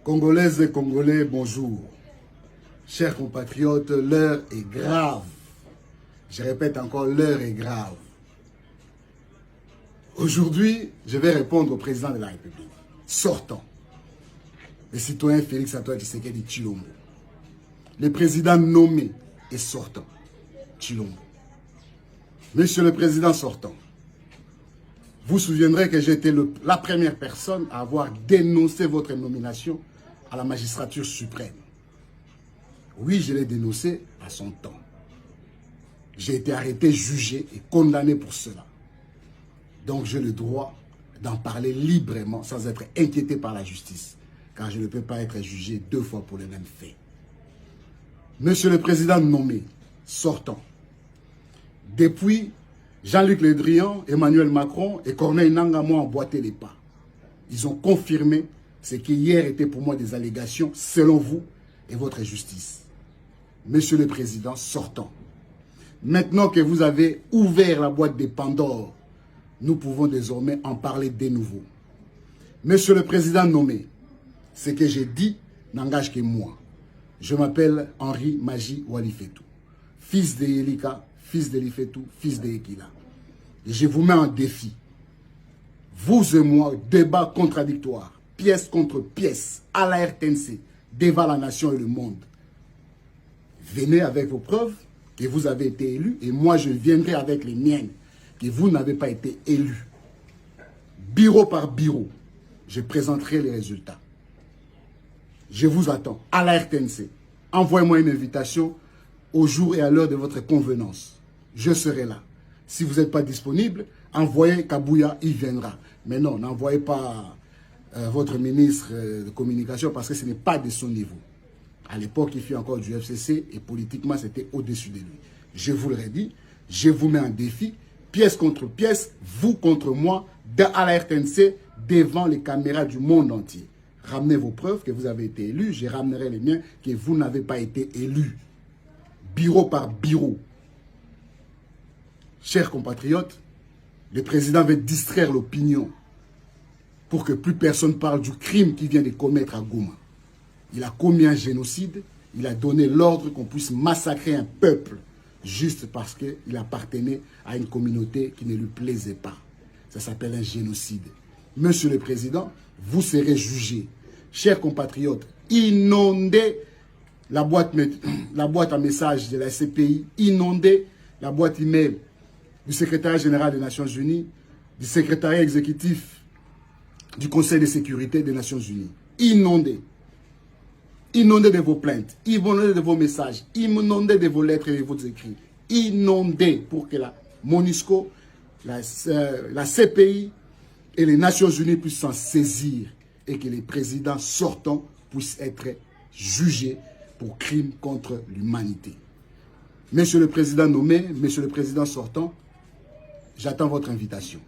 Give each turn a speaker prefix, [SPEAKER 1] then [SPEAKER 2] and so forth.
[SPEAKER 1] Congolaises et Congolais, bonjour. Chers compatriotes, l'heure est grave. Je répète encore, l'heure est grave. Aujourd'hui, je vais répondre au président de la République, sortant, le citoyen Félix Antoine Tshisekedi Tshilombo. Le président nommé et sortant, Tshilombo. Monsieur le président sortant, vous vous souviendrez que j'ai été la première personne à avoir dénoncé votre nomination à la magistrature suprême. Oui, je l'ai dénoncé à son temps. J'ai été arrêté, jugé et condamné pour cela. Donc j'ai le droit d'en parler librement sans être inquiété par la justice, car je ne peux pas être jugé 2 fois pour les mêmes faits. Monsieur le président nommé, sortant, depuis Jean-Luc Le Drian, Emmanuel Macron et Corneille Nangaa m'ont emboîté les pas. Ils ont confirmé ce qui hier était pour moi des allégations selon vous et votre justice. Monsieur le président sortant, maintenant que vous avez ouvert la boîte de Pandore, nous pouvons désormais en parler de nouveau. Monsieur le président nommé, ce que j'ai dit n'engage que moi. Je m'appelle Henri Maji Walifetou, fils de Yelika, fils de Lifetou, fils de Ekila. Et je vous mets en défi. Vous et moi, débat contradictoire, pièce contre pièce, à la RTNC, devant la nation et le monde. Venez avec vos preuves que vous avez été élu et moi je viendrai avec les miennes que vous n'avez pas été élu. Bureau par bureau, je présenterai les résultats. Je vous attends à la RTNC. Envoyez-moi une invitation au jour et à l'heure de votre convenance. Je serai là. Si vous n'êtes pas disponible, envoyez Kabouya, il viendra. Mais non, n'envoyez pas votre ministre de communication parce que ce n'est pas de son niveau. À l'époque, il fit encore du FCC et politiquement, c'était au-dessus de lui. Je vous le redis, je vous mets en défi, pièce contre pièce, vous contre moi, à la RTNC, devant les caméras du monde entier. Ramenez vos preuves que vous avez été élu, je ramènerai les miens que vous n'avez pas été élu. Bureau par bureau. Chers compatriotes, le président veut distraire l'opinion pour que plus personne parle du crime qu'il vient de commettre à Goma. Il a commis un génocide, il a donné l'ordre qu'on puisse massacrer un peuple juste parce qu'il appartenait à une communauté qui ne lui plaisait pas. Ça s'appelle un génocide. Monsieur le Président, vous serez jugé. Chers compatriotes, inondez la boîte à messages de la CPI, inondez la boîte email du secrétaire général des Nations Unies, du secrétariat exécutif du Conseil de sécurité des Nations Unies. Inondez. Inondez de vos plaintes, inondez de vos messages, inondez de vos lettres et de vos écrits. Inondez pour que la MONUSCO, la CPI et les Nations Unies puissent s'en saisir et que les présidents sortants puissent être jugés pour crimes contre l'humanité. Monsieur le président nommé, monsieur le président sortant, j'attends votre invitation.